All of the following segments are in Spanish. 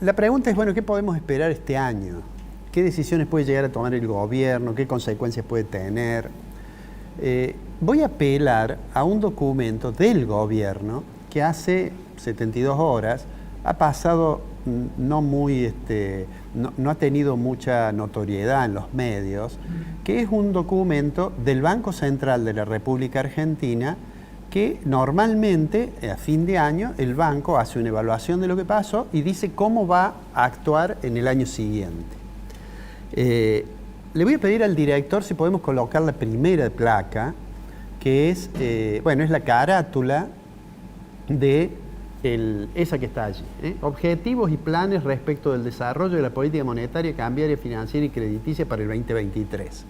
la pregunta es, bueno, ¿qué podemos esperar este año? ¿Qué decisiones puede llegar a tomar el gobierno? ¿Qué consecuencias puede tener? Voy a apelar a un documento del gobierno que hace 72 horas ha pasado no ha tenido mucha notoriedad en los medios, que es un documento del Banco Central de la República Argentina que normalmente a fin de año el banco hace una evaluación de lo que pasó y dice cómo va a actuar en el año siguiente. Le voy a pedir al director si podemos colocar la primera placa, que es, es la carátula de esa que está allí. Objetivos y planes respecto del desarrollo de la política monetaria, cambiaria, financiera y crediticia para el 2023.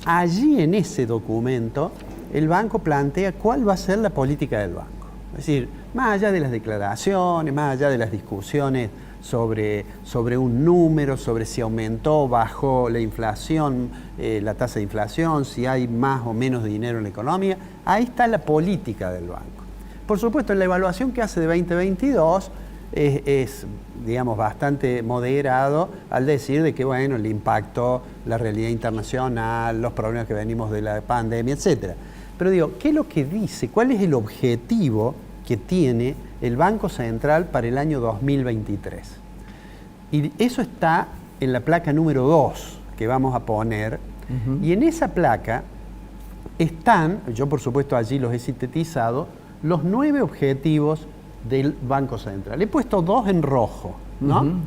Allí en ese documento el banco plantea cuál va a ser la política del banco. Es decir, más allá de las declaraciones, más allá de las discusiones sobre un número, sobre si aumentó o bajó la inflación, la tasa de inflación, si hay más o menos dinero en la economía, ahí está la política del banco. Por supuesto, en la evaluación que hace de 2022 es digamos, bastante moderado al decir de que, bueno, el impacto, la realidad internacional, los problemas que venimos de la pandemia, etc. Pero digo, ¿qué es lo que dice? ¿Cuál es el objetivo que tiene el Banco Central para el año 2023? Y eso está en la placa número 2 que vamos a poner. Y en esa placa están, yo por supuesto allí los he sintetizado, los 9 objetivos del Banco Central. He puesto 2 en rojo, ¿no?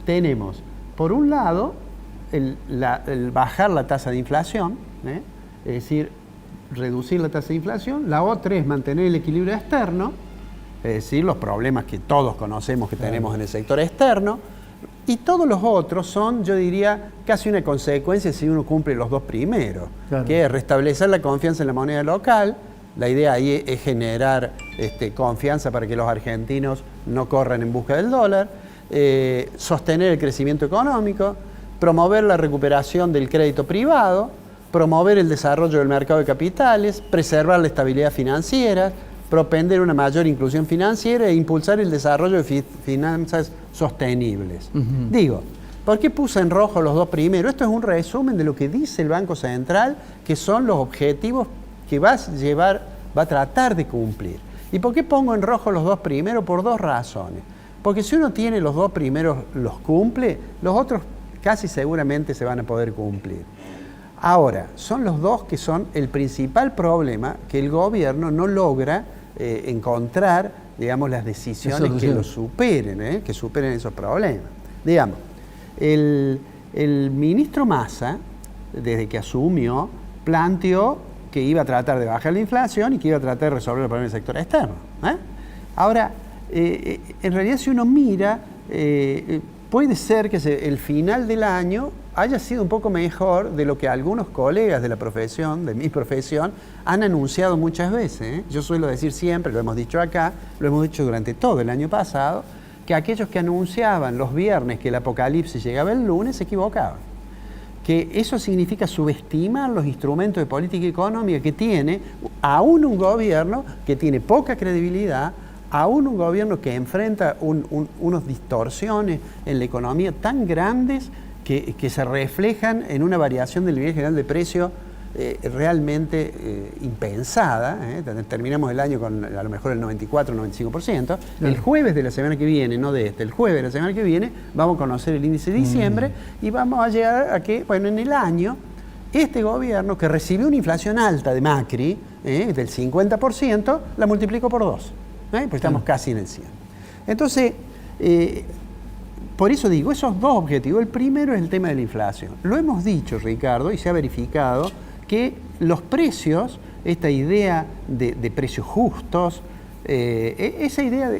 Tenemos, por un lado, el bajar la tasa de inflación, es decir, reducir la tasa de inflación. La otra es mantener el equilibrio externo, es decir, los problemas que todos conocemos que tenemos en el sector externo. Y todos los otros son, yo diría, casi una consecuencia si uno cumple los 2 primeros, que es restablecer la confianza en la moneda local. La idea ahí es generar confianza para que los argentinos no corran en busca del dólar, sostener el crecimiento económico, promover la recuperación del crédito privado, promover el desarrollo del mercado de capitales, preservar la estabilidad financiera, propender una mayor inclusión financiera e impulsar el desarrollo de finanzas sostenibles. Digo, ¿por qué puse en rojo los 2 primeros? Esto es un resumen de lo que dice el Banco Central, que son los objetivos que va a tratar de cumplir. ¿Y por qué pongo en rojo los 2 primeros? Por 2 razones. Porque si uno tiene los 2 primeros, los cumple, los otros casi seguramente se van a poder cumplir. Ahora, son los 2 que son el principal problema que el gobierno no logra encontrar, digamos, las decisiones que lo superen, que superen esos problemas. Digamos, el ministro Massa, desde que asumió, planteó que iba a tratar de bajar la inflación y que iba a tratar de resolver el problema del sector externo. Ahora, en realidad si uno mira, puede ser que el final del año haya sido un poco mejor de lo que algunos colegas de la profesión, de mi profesión, han anunciado muchas veces. Yo suelo decir siempre, lo hemos dicho acá, lo hemos dicho durante todo el año pasado, que aquellos que anunciaban los viernes que el apocalipsis llegaba el lunes se equivocaban. Que eso significa subestimar los instrumentos de política económica que tiene aún un gobierno que tiene poca credibilidad, aún un gobierno que enfrenta unas distorsiones en la economía tan grandes que se reflejan en una variación del nivel general de precio realmente impensada. Terminamos el año con a lo mejor el 94-95%. El jueves de la semana que viene, no de el jueves de la semana que viene, vamos a conocer el índice de diciembre y vamos a llegar a que, bueno, en el año, este gobierno que recibió una inflación alta de Macri, del 50%, la multiplicó por 2. Pues estamos casi en el 100. Entonces, por eso digo, esos 2 objetivos. El primero es el tema de la inflación. Lo hemos dicho, Ricardo, y se ha verificado que los precios, esta idea de precios justos, esa idea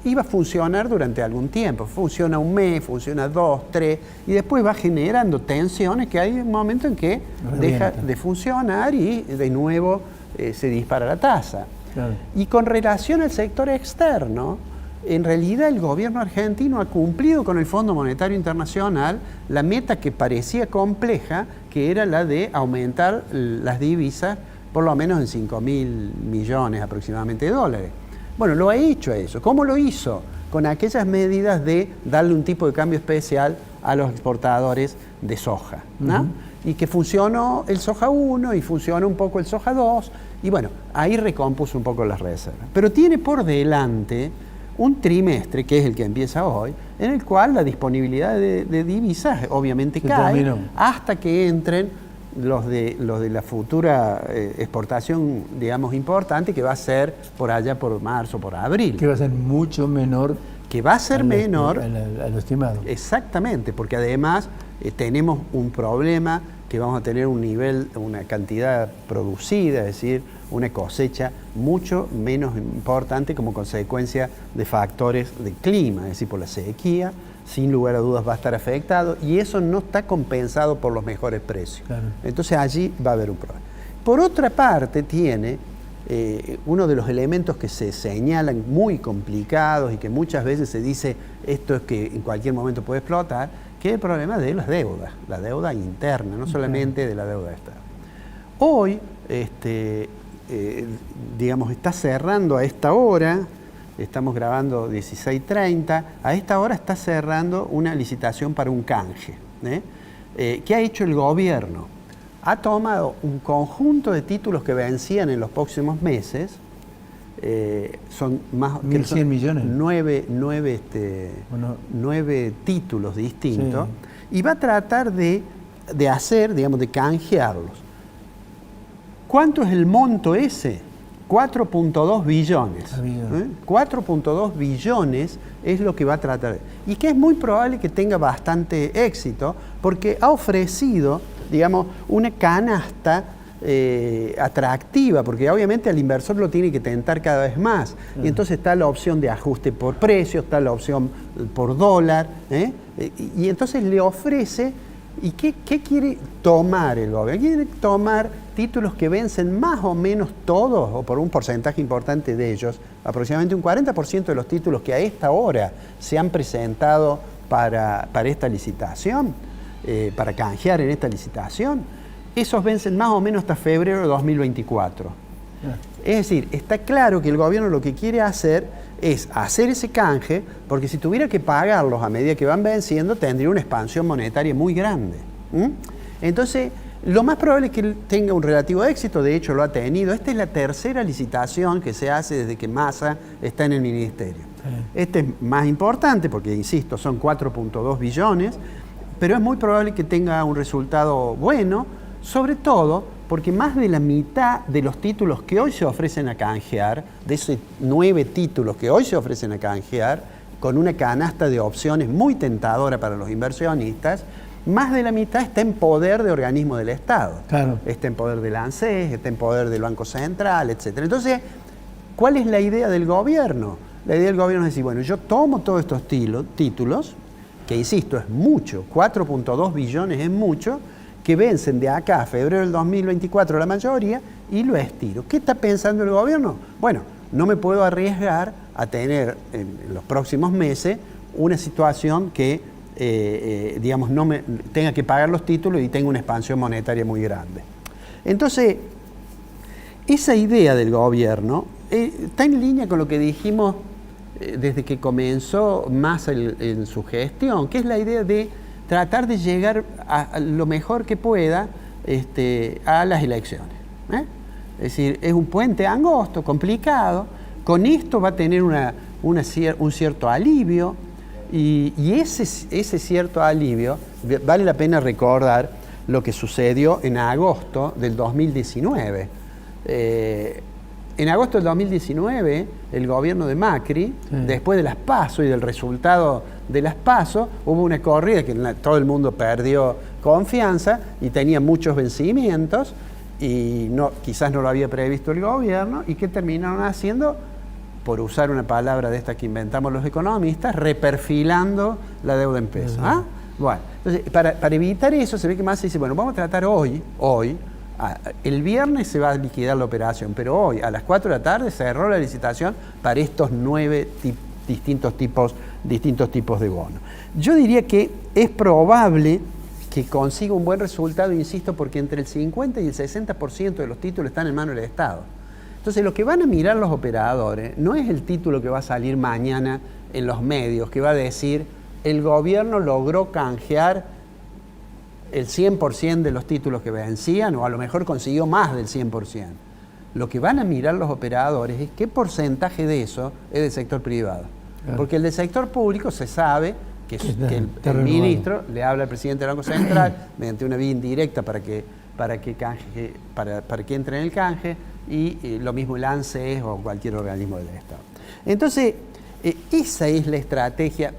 iba a funcionar durante algún tiempo. Funciona un mes, funciona 2, 3, y después va generando tensiones que hay un momento en que deja de funcionar y de nuevo se dispara la tasa. Y con relación al sector externo, en realidad el gobierno argentino ha cumplido con el Fondo Monetario Internacional la meta que parecía compleja, que era la de aumentar las divisas por lo menos en 5.000 millones aproximadamente de dólares. Bueno, lo ha hecho eso. ¿Cómo lo hizo? con aquellas medidas de darle un tipo de cambio especial a los exportadores de soja, ¿no? Y que funcionó el soja 1 y funcionó un poco el soja 2, y bueno, ahí recompuso un poco las reservas. Pero tiene por delante un trimestre, que es el que empieza hoy, en el cual la disponibilidad de divisas obviamente cae hasta que entren los de la futura exportación, digamos, importante, que va a ser por allá por marzo, por abril. Que va a ser mucho menor. Que va a ser menor. A lo estimado. Exactamente, porque además tenemos un problema que vamos a tener un nivel, una cantidad producida, es decir, una cosecha mucho menos importante como consecuencia de factores de clima, es decir, por la sequía, sin lugar a dudas va a estar afectado, y eso no está compensado por los mejores precios. Claro. Entonces allí va a haber un problema. Por otra parte, tiene uno de los elementos que se señalan muy complicados y que muchas veces se dice esto es que en cualquier momento puede explotar, que es el problema de las deudas, la deuda interna, no solamente de la deuda externa. Hoy, digamos, está cerrando a esta hora, estamos grabando 16:30, a esta hora está cerrando una licitación para un canje. ¿Qué ha hecho el gobierno? Ha tomado un conjunto de títulos que vencían en los próximos meses, son más 1.100 millones. Nueve títulos distintos, sí. Y va a tratar de hacer, digamos, de canjearlos. ¿Cuánto es el monto ese? 4.2 billones. 4.2 billones es lo que va a tratar. Y que es muy probable que tenga bastante éxito, porque ha ofrecido, digamos, una canasta atractiva, porque obviamente al inversor lo tiene que tentar cada vez más. Y entonces está la opción de ajuste por precio, está la opción por dólar, y entonces le ofrece. ¿Y qué quiere tomar el gobierno? Quiere tomar títulos que vencen más o menos todos, o por un porcentaje importante de ellos, aproximadamente un 40% de los títulos que a esta hora se han presentado para esta licitación, para canjear en esta licitación, esos vencen más o menos hasta febrero de 2024. Es decir, está claro que el gobierno lo que quiere hacer es hacer ese canje, porque si tuviera que pagarlos a medida que van venciendo, tendría una expansión monetaria muy grande. Entonces, lo más probable es que tenga un relativo éxito, de hecho lo ha tenido. Esta es la tercera licitación que se hace desde que Massa está en el ministerio. Este es más importante porque, insisto, son 4.2 billones, pero es muy probable que tenga un resultado bueno, sobre todo porque más de la mitad de los títulos que hoy se ofrecen a canjear, de esos 9 títulos que hoy se ofrecen a canjear, con una canasta de opciones muy tentadora para los inversionistas, más de la mitad está en poder de organismos del Estado. Claro. Está en poder del ANSES, está en poder del Banco Central, etc. Entonces, ¿cuál es la idea del gobierno? La idea del gobierno es decir, bueno, yo tomo todos estos títulos, que insisto, es mucho, 4.2 billones es mucho, que vencen de acá a febrero del 2024 la mayoría, y lo estiro. ¿Qué está pensando el gobierno? Bueno, no me puedo arriesgar a tener en los próximos meses una situación que, digamos, no me tenga que pagar los títulos y tenga una expansión monetaria muy grande. Entonces, esa idea del gobierno está en línea con lo que dijimos desde que comenzó Massa en su gestión, que es la idea de tratar de llegar a lo mejor que pueda a las elecciones. Es decir, es un puente angosto, complicado. Con esto va a tener un cierto alivio, y ese cierto alivio, vale la pena recordar lo que sucedió en agosto del 2019. En agosto del 2019, el gobierno de Macri, después de las PASO y del resultado de las PASO, hubo una corrida que todo el mundo perdió confianza y tenía muchos vencimientos, y quizás no lo había previsto el gobierno, y ¿qué terminaron haciendo? Por usar una palabra de estas que inventamos los economistas, reperfilando la deuda en pesos. Bueno, entonces, para evitar eso, se ve que Massa dice, bueno, vamos a tratar hoy, el viernes se va a liquidar la operación, pero hoy a las 4 de la tarde se cerró la licitación para estos 9 distintos tipos de bonos. Yo diría que es probable que consiga un buen resultado, insisto, porque entre el 50 y el 60% de los títulos están en manos del Estado. Entonces, lo que van a mirar los operadores no es el título que va a salir mañana en los medios que va a decir el gobierno logró canjear el 100% de los títulos que vencían, o a lo mejor consiguió más del 100%. Lo que van a mirar los operadores es qué porcentaje de eso es del sector privado. Claro. Porque el del sector público se sabe que el ministro le habla al presidente del Banco Central mediante una vía indirecta para que entre en el canje, y lo mismo el ANSES o cualquier organismo del Estado. Entonces, esa es la estrategia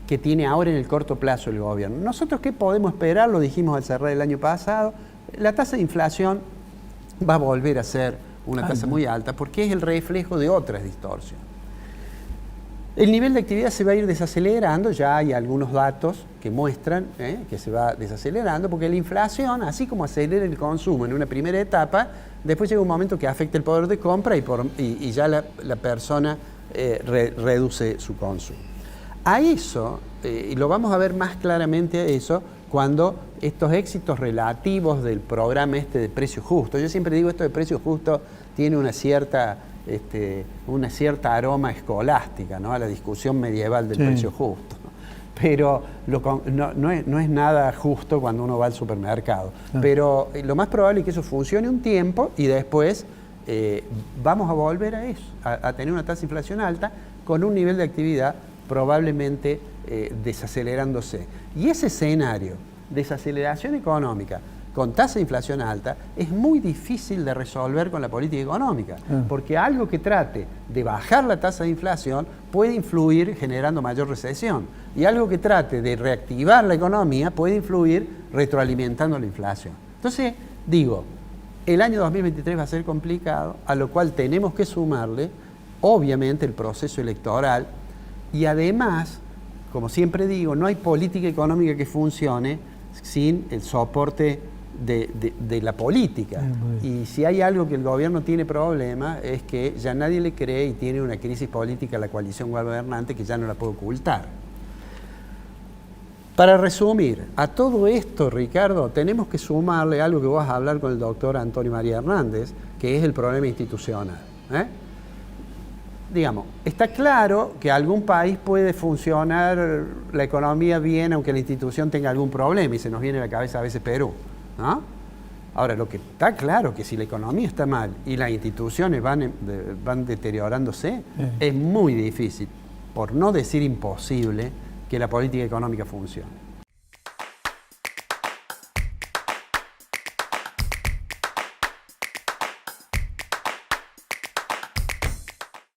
que tiene ahora en el corto plazo el gobierno. Nosotros, ¿qué podemos esperar? Lo dijimos al cerrar el año pasado, la tasa de inflación va a volver a ser una tasa muy alta porque es el reflejo de otras distorsiones. El nivel de actividad se va a ir desacelerando, ya hay algunos datos que muestran que se va desacelerando, porque la inflación, así como acelera el consumo en una primera etapa, después llega un momento que afecta el poder de compra y ya la persona reduce su consumo. A eso, y lo vamos a ver más claramente a eso, cuando estos éxitos relativos del programa de precio justo, yo siempre digo esto de precio justo tiene una cierta aroma escolástica, ¿no? A la discusión medieval del precio justo, ¿no? Pero no es nada justo cuando uno va al supermercado. Pero lo más probable es que eso funcione un tiempo y después vamos a volver a eso, a tener una tasa de inflación alta con un nivel de actividad probablemente desacelerándose. Y ese escenario, desaceleración económica con tasa de inflación alta, es muy difícil de resolver con la política económica, porque algo que trate de bajar la tasa de inflación puede influir generando mayor recesión, y algo que trate de reactivar la economía puede influir retroalimentando la inflación. Entonces, digo, el año 2023 va a ser complicado, a lo cual tenemos que sumarle, obviamente, el proceso electoral, y además, como siempre digo, no hay política económica que funcione sin el soporte de la política. Y si hay algo que el gobierno tiene problema es que ya nadie le cree y tiene una crisis política la coalición gobernante que ya no la puede ocultar. Para resumir, a todo esto, Ricardo, tenemos que sumarle algo que vas a hablar con el doctor Antonio María Hernández, que es el problema institucional. Digamos, está claro que algún país puede funcionar la economía bien aunque la institución tenga algún problema, y se nos viene a la cabeza a veces Perú, ¿no? Ahora, lo que está claro es que si la economía está mal y las instituciones van deteriorándose, es muy difícil, por no decir imposible, que la política económica funcione.